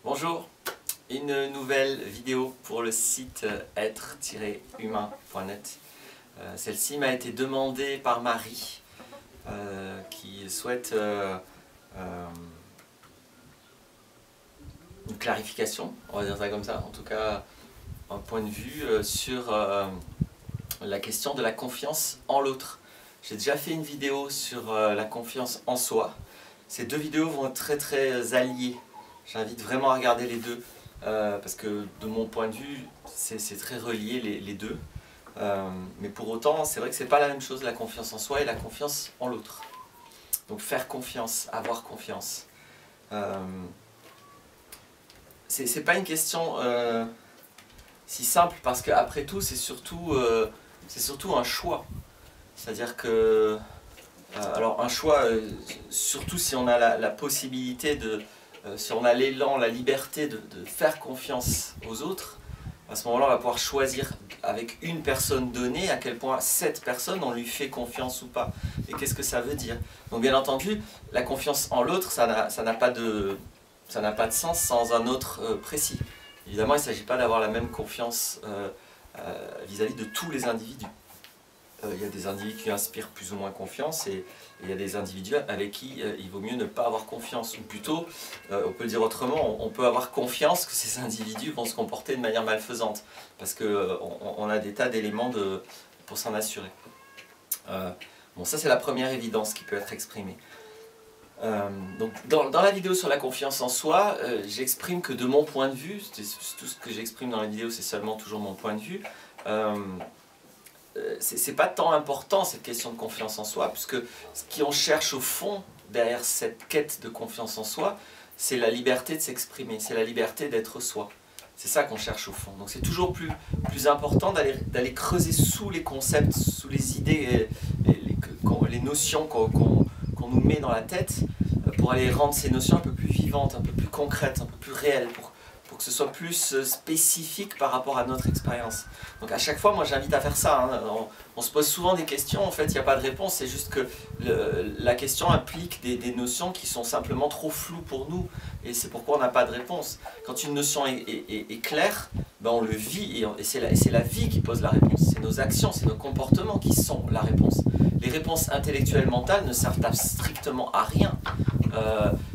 Bonjour, une nouvelle vidéo pour le site être-humain.net. Celle-ci m'a été demandée par Marie qui souhaite une clarification, on va dire ça comme ça, en tout cas un point de vue sur la question de la confiance en l'autre. J'ai déjà fait une vidéo sur la confiance en soi. Ces deux vidéos vont être très alliées. J'invite vraiment à regarder les deux parce que de mon point de vue, c'est très relié les deux. Mais pour autant, c'est vrai que c'est pas la même chose la confiance en soi et la confiance en l'autre. Donc faire confiance, avoir confiance. C'est pas une question si simple parce qu'après tout, c'est surtout un choix. C'est-à-dire que, alors un choix, surtout si on a la possibilité si on a l'élan, la liberté de faire confiance aux autres, à ce moment-là on va pouvoir choisir avec une personne donnée à quel point cette personne on lui fait confiance ou pas. Et qu'est-ce que ça veut dire? Donc bien entendu, la confiance en l'autre, ça n'a pas de sens sans un autre précis. Évidemment, il ne s'agit pas d'avoir la même confiance vis-à-vis de tous les individus. Il y a des individus qui inspirent plus ou moins confiance et il y a des individus avec qui il vaut mieux ne pas avoir confiance. Ou plutôt, on peut le dire autrement, on peut avoir confiance que ces individus vont se comporter de manière malfaisante. Parce qu'on a des tas d'éléments pour s'en assurer. Bon, ça c'est la première évidence qui peut être exprimée. Donc dans la vidéo sur la confiance en soi, j'exprime que de mon point de vue, tout ce que j'exprime dans la vidéo c'est seulement toujours mon point de vue, c'est pas tant important cette question de confiance en soi, puisque ce qu'on cherche au fond derrière cette quête de confiance en soi, c'est la liberté de s'exprimer, c'est la liberté d'être soi. C'est ça qu'on cherche au fond. Donc c'est toujours plus important d'aller creuser sous les concepts, sous les idées, les notions qu'on nous met dans la tête, pour aller rendre ces notions un peu plus vivantes, un peu plus concrètes, un peu plus réelles, pour que ce soit plus spécifique par rapport à notre expérience. Donc à chaque fois, moi j'invite à faire ça. Hein. On se pose souvent des questions, en fait il n'y a pas de réponse, c'est juste que la question implique des notions qui sont simplement trop floues pour nous, et c'est pourquoi on n'a pas de réponse. Quand une notion est claire, ben on le vit, et c'est la vie qui pose la réponse. C'est nos actions, c'est nos comportements qui sont la réponse. Les réponses intellectuelles mentales ne servent strictement à rien.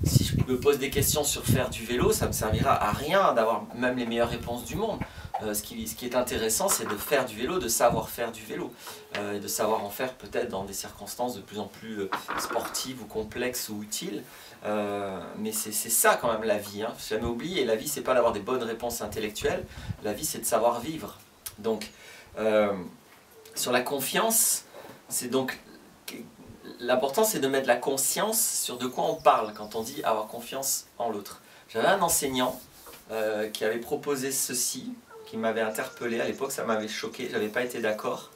Si je me pose des questions sur faire du vélo, ça ne me servira à rien d'avoir même les meilleures réponses du monde. Ce qui est intéressant, c'est de faire du vélo, de savoir faire du vélo, et de savoir en faire peut-être dans des circonstances de plus en plus sportives ou complexes ou utiles. Mais c'est ça quand même la vie, hein. Jamais oublier, la vie c'est pas d'avoir des bonnes réponses intellectuelles, la vie c'est de savoir vivre. Donc, sur la confiance, c'est donc... L'important c'est de mettre la conscience sur de quoi on parle quand on dit avoir confiance en l'autre. J'avais un enseignant qui avait proposé ceci, qui m'avait interpellé, à l'époque ça m'avait choqué, j'avais pas été d'accord,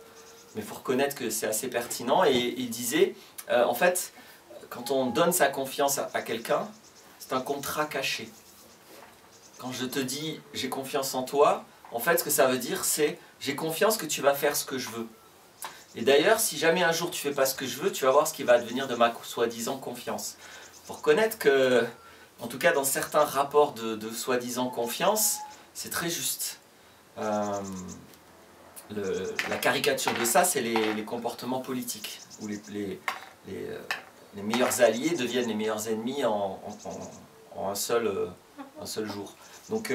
mais il faut reconnaître que c'est assez pertinent, et il disait, en fait, quand on donne sa confiance à quelqu'un, c'est un contrat caché. Quand je te dis j'ai confiance en toi, en fait ce que ça veut dire c'est j'ai confiance que tu vas faire ce que je veux. Et d'ailleurs, si jamais un jour tu fais pas ce que je veux, tu vas voir ce qui va advenir de ma soi-disant confiance. Il faut reconnaître que, en tout cas dans certains rapports de soi-disant confiance, c'est très juste. La caricature de ça, c'est les comportements politiques, où les meilleurs alliés deviennent les meilleurs ennemis en un seul jour. Donc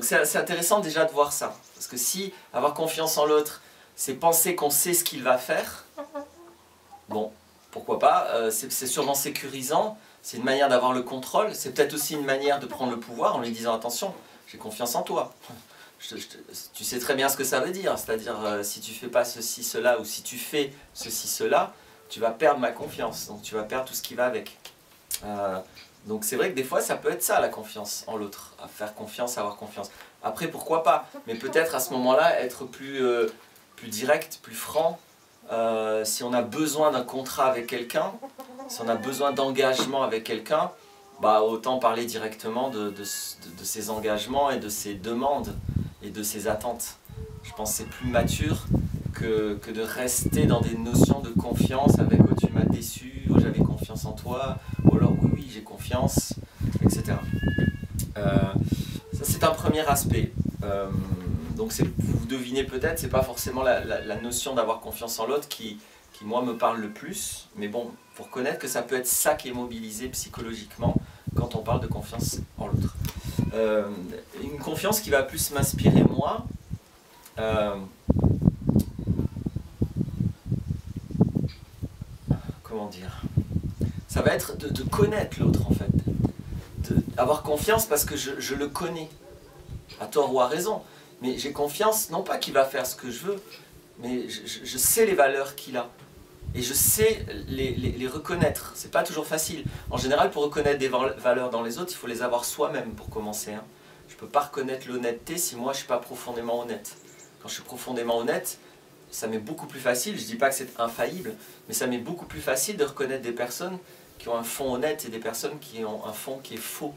c'est intéressant déjà de voir ça. Parce que si avoir confiance en l'autre, c'est penser qu'on sait ce qu'il va faire, bon, pourquoi pas, c'est sûrement sécurisant, c'est une manière d'avoir le contrôle, c'est peut-être aussi une manière de prendre le pouvoir en lui disant attention, j'ai confiance en toi. Tu sais très bien ce que ça veut dire, c'est-à-dire si tu fais pas ceci, cela, ou si tu fais ceci, cela, tu vas perdre ma confiance, donc tu vas perdre tout ce qui va avec. Donc c'est vrai que des fois ça peut être ça la confiance en l'autre, à faire confiance, avoir confiance. Après pourquoi pas, mais peut-être à ce moment-là être plus direct, plus franc, si on a besoin d'un contrat avec quelqu'un, si on a besoin d'engagement avec quelqu'un, bah autant parler directement de ses engagements et de ses demandes et de ses attentes. Je pense que c'est plus mature que de rester dans des notions de confiance avec « oh tu m'as déçu »,« oh j'avais confiance en toi », ou alors « oui j'ai confiance », etc. c'est un premier aspect. Donc vous devinez peut-être, c'est pas forcément la notion d'avoir confiance en l'autre qui moi me parle le plus, mais bon, faut reconnaître que ça peut être ça qui est mobilisé psychologiquement quand on parle de confiance en l'autre. Une confiance qui va plus m'inspirer moi, comment dire, ça va être de connaître l'autre en fait, avoir confiance parce que je le connais, à tort ou à raison, mais j'ai confiance non pas qu'il va faire ce que je veux, mais je sais les valeurs qu'il a. Et je sais les reconnaître. C'est pas toujours facile. En général, pour reconnaître des valeurs dans les autres, il faut les avoir soi-même pour commencer. Hein. Je peux pas reconnaître l'honnêteté si moi je suis pas profondément honnête. Quand je suis profondément honnête, ça m'est beaucoup plus facile. Je dis pas que c'est infaillible, mais ça m'est beaucoup plus facile de reconnaître des personnes qui ont un fond honnête et des personnes qui ont un fond qui est faux.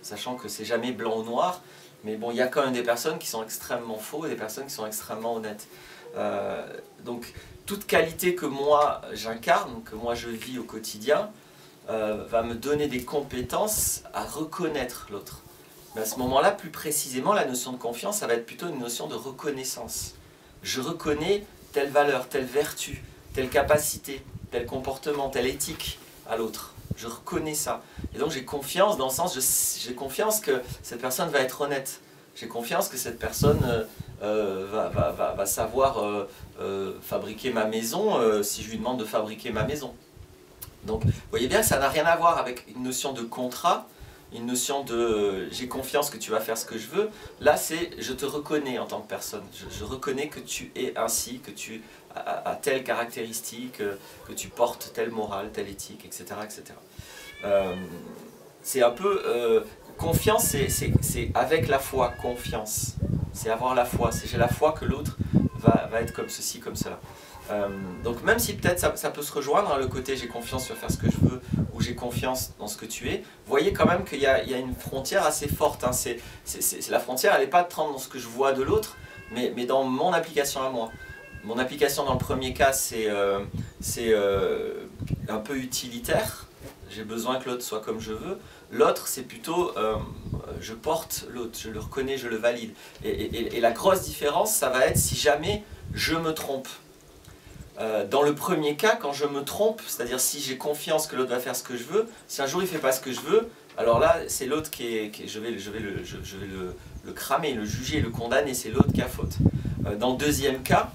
Sachant que c'est jamais blanc ou noir, mais bon, il y a quand même des personnes qui sont extrêmement faux et des personnes qui sont extrêmement honnêtes. Donc, toute qualité que moi j'incarne, que moi je vis au quotidien, va me donner des compétences à reconnaître l'autre. Mais à ce moment-là, plus précisément, la notion de confiance, ça va être plutôt une notion de reconnaissance. Je reconnais telle valeur, telle vertu, telle capacité, tel comportement, telle éthique à l'autre. Je reconnais ça. Et donc j'ai confiance dans le sens, j'ai confiance que cette personne va être honnête. J'ai confiance que cette personne va savoir fabriquer ma maison si je lui demande de fabriquer ma maison. Donc vous voyez bien que ça n'a rien à voir avec une notion de contrat, une notion de j'ai confiance que tu vas faire ce que je veux. Là c'est je te reconnais en tant que personne. Je reconnais que tu es ainsi, que tu as telle caractéristique, que tu portes telle morale, telle éthique, etc. etc. C'est un peu... confiance, c'est avec la foi, confiance. C'est avoir la foi. C'est j'ai la foi que l'autre va être comme ceci, comme cela. Donc même si peut-être ça peut se rejoindre, hein, le côté j'ai confiance, tu vas faire ce que je veux, ou j'ai confiance dans ce que tu es, vous voyez quand même qu'il y a une frontière assez forte. Hein. La frontière, elle n'est pas de prendre dans ce que je vois de l'autre, mais dans mon application à moi. Mon application dans le premier cas, c'est un peu utilitaire. J'ai besoin que l'autre soit comme je veux. L'autre, c'est plutôt, je porte l'autre, je le reconnais, je le valide. Et la grosse différence, ça va être si jamais je me trompe. Dans le premier cas, quand je me trompe, c'est-à-dire si j'ai confiance que l'autre va faire ce que je veux, si un jour il ne fait pas ce que je veux, alors là, c'est l'autre je vais le cramer, le juger, le condamner, c'est l'autre qui a faute. Dans le deuxième cas,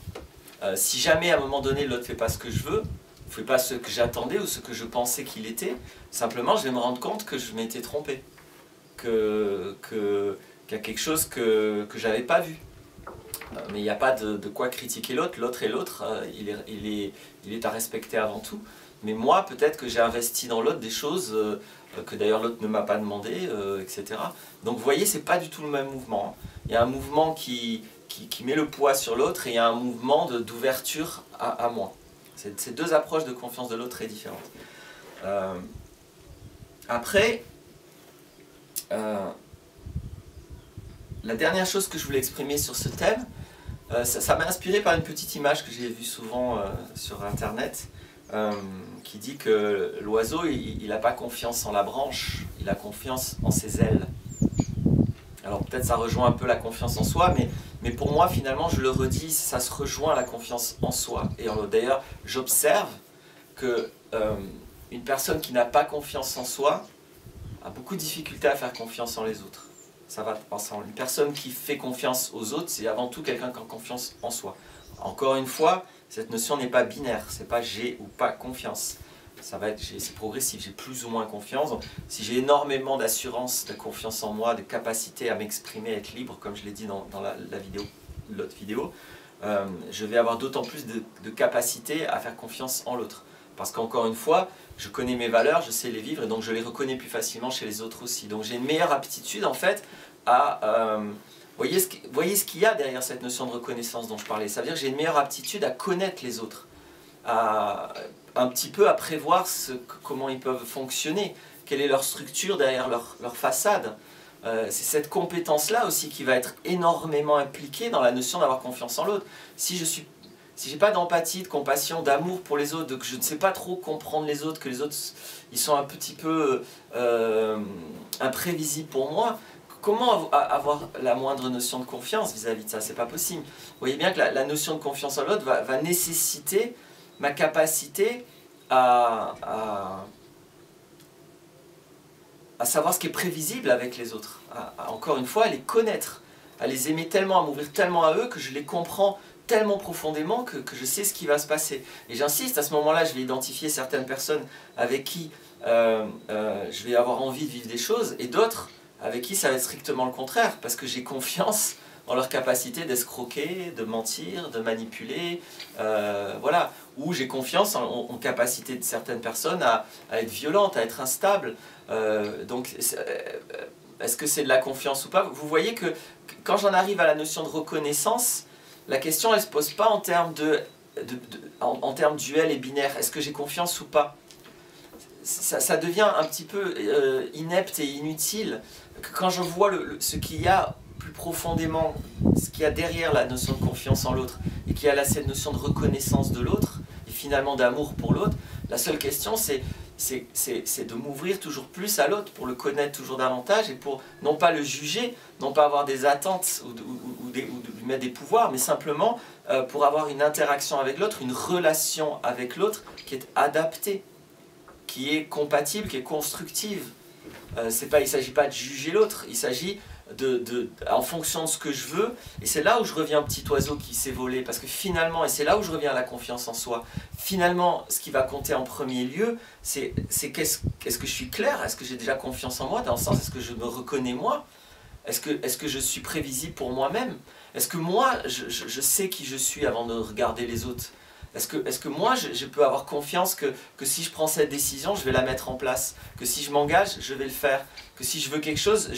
si jamais à un moment donné l'autre ne fait pas ce que je veux, ne fait pas ce que j'attendais ou ce que je pensais qu'il était, simplement je vais me rendre compte que je m'étais trompé, qu'il y a quelque chose que je n'avais pas vu. Mais il n'y a pas de quoi critiquer l'autre, l'autre est l'autre, il est à respecter avant tout. Mais moi, peut-être que j'ai investi dans l'autre des choses que d'ailleurs l'autre ne m'a pas demandé, etc. Donc vous voyez, c'est pas du tout le même mouvement. Hein. Il y a un mouvement qui met le poids sur l'autre et il y a un mouvement d'ouverture à moi. C'est deux approches de confiance de l'autre très différentes. Après, la dernière chose que je voulais exprimer sur ce thème, ça m'a inspiré par une petite image que j'ai vue souvent sur internet qui dit que l'oiseau, il n'a pas confiance en la branche, il a confiance en ses ailes. Alors peut-être ça rejoint un peu la confiance en soi, mais pour moi finalement, je le redis, ça se rejoint à la confiance en soi. Et d'ailleurs, j'observe que une personne qui n'a pas confiance en soi a beaucoup de difficultés à faire confiance en les autres. Ça va ensemble. Une personne qui fait confiance aux autres, c'est avant tout quelqu'un qui a confiance en soi. Encore une fois, cette notion n'est pas binaire, c'est pas j'ai ou pas confiance. C'est progressif, j'ai plus ou moins confiance. Donc, si j'ai énormément d'assurance, de confiance en moi, de capacité à m'exprimer, à être libre, comme je l'ai dit dans l'autre vidéo, je vais avoir d'autant plus de capacité à faire confiance en l'autre. Parce qu'encore une fois, je connais mes valeurs, je sais les vivre, et donc je les reconnais plus facilement chez les autres aussi. Donc j'ai une meilleure aptitude en fait à... voyez ce qu'il y a derrière cette notion de reconnaissance dont je parlais. Ça veut dire que j'ai une meilleure aptitude à connaître les autres, un petit peu à prévoir comment ils peuvent fonctionner, quelle est leur structure derrière leur façade. C'est cette compétence-là aussi qui va être énormément impliquée dans la notion d'avoir confiance en l'autre. Si j'ai pas d'empathie, de compassion, d'amour pour les autres, que je ne sais pas trop comprendre les autres, que les autres ils sont un petit peu imprévisibles pour moi, comment avoir la moindre notion de confiance vis-à-vis de ça? C'est pas possible. Vous voyez bien que la notion de confiance en l'autre va nécessiter ma capacité à savoir ce qui est prévisible avec les autres. Encore une fois, à les connaître, à les aimer tellement, à m'ouvrir tellement à eux que je les comprends tellement profondément que je sais ce qui va se passer. Et j'insiste, à ce moment-là, je vais identifier certaines personnes avec qui je vais avoir envie de vivre des choses, et d'autres avec qui ça va être strictement le contraire, parce que j'ai confiance en leur capacité d'escroquer, de mentir, de manipuler, voilà. Ou j'ai confiance en capacité de certaines personnes à être violentes, à être instables. Donc, est-ce que c'est de la confiance ou pas? Vous voyez que quand j'en arrive à la notion de reconnaissance, la question elle ne se pose pas en termes en termes duels et binaires. Est-ce que j'ai confiance ou pas? Ça devient un petit peu inepte et inutile quand je vois ce qu'il y a plus profondément, ce qu'il y a derrière la notion de confiance en l'autre, et qu'il y a cette notion de reconnaissance de l'autre, et finalement d'amour pour l'autre. La seule question c'est de m'ouvrir toujours plus à l'autre, pour le connaître toujours davantage, et pour non pas le juger, non pas avoir des attentes ou de lui mettre des pouvoirs, mais simplement pour avoir une interaction avec l'autre, une relation avec l'autre qui est adaptée, qui est compatible, qui est constructive. Il ne s'agit pas de juger l'autre, il s'agit en fonction de ce que je veux, et c'est là où je reviens au petit oiseau qui s'est volé, parce que finalement, et c'est là où je reviens à la confiance en soi, finalement, ce qui va compter en premier lieu, c'est est-ce que je suis clair, est-ce que j'ai déjà confiance en moi, dans le sens, est-ce que je me reconnais moi, est-ce que je suis prévisible pour moi-même, est-ce que moi, je sais qui je suis avant de regarder les autres, est-ce que moi, je peux avoir confiance que si je prends cette décision, je vais la mettre en place, que si je m'engage, je vais le faire, que si je veux quelque chose,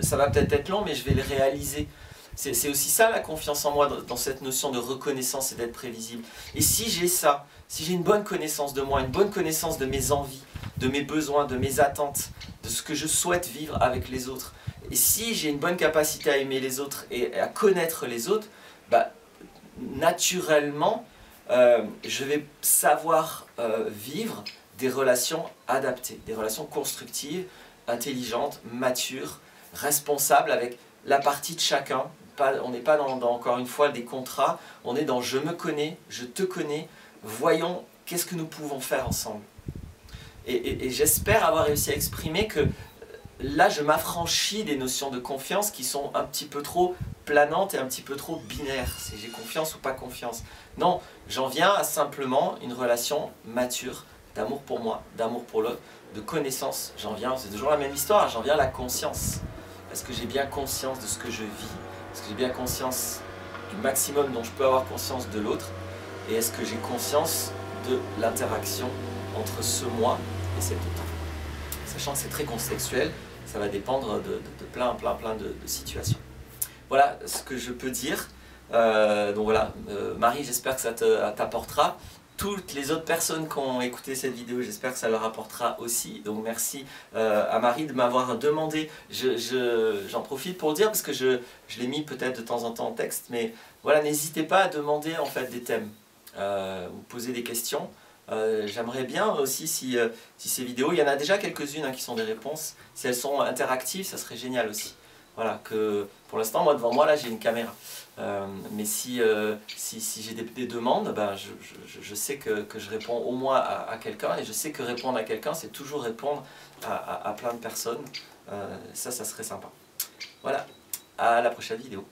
ça va peut-être être long, mais je vais le réaliser. C'est aussi ça la confiance en moi, dans cette notion de reconnaissance et d'être prévisible. Et si j'ai ça, si j'ai une bonne connaissance de moi, une bonne connaissance de mes envies, de mes besoins, de mes attentes, de ce que je souhaite vivre avec les autres, et si j'ai une bonne capacité à aimer les autres et à connaître les autres, bah, naturellement, je vais savoir vivre des relations adaptées, des relations constructives, intelligentes, matures, responsables avec la partie de chacun. On n'est pas dans, encore une fois, des contrats, on est dans je me connais, je te connais, voyons qu'est-ce que nous pouvons faire ensemble. Et j'espère avoir réussi à exprimer que là, je m'affranchis des notions de confiance qui sont un petit peu trop planantes et un petit peu trop binaires. C'est j'ai confiance ou pas confiance. Non, j'en viens à simplement une relation mature, d'amour pour moi, d'amour pour l'autre, de connaissance. J'en viens, c'est toujours la même histoire, j'en viens à la conscience. Est-ce que j'ai bien conscience de ce que je vis? Est-ce que j'ai bien conscience du maximum dont je peux avoir conscience de l'autre? Et est-ce que j'ai conscience de l'interaction entre ce moi et cet autre? Sachant que c'est très contextuel, ça va dépendre de plein de situations. Voilà ce que je peux dire. Donc voilà, Marie, j'espère que ça t'apportera. Toutes les autres personnes qui ont écouté cette vidéo, j'espère que ça leur apportera aussi. Donc merci à Marie de m'avoir demandé. J'en profite pour dire, parce que je l'ai mis peut-être de temps en temps en texte, mais voilà, n'hésitez pas à demander en fait des thèmes, ou poser des questions. J'aimerais bien aussi si ces vidéos, il y en a déjà quelques-unes qui sont des réponses, si elles sont interactives, ça serait génial aussi. Voilà, que pour l'instant, moi devant moi là j'ai une caméra, mais si j'ai des demandes, ben, je sais que je réponds au moins à quelqu'un, et je sais que répondre à quelqu'un c'est toujours répondre à plein de personnes, ça serait sympa. Voilà, à la prochaine vidéo.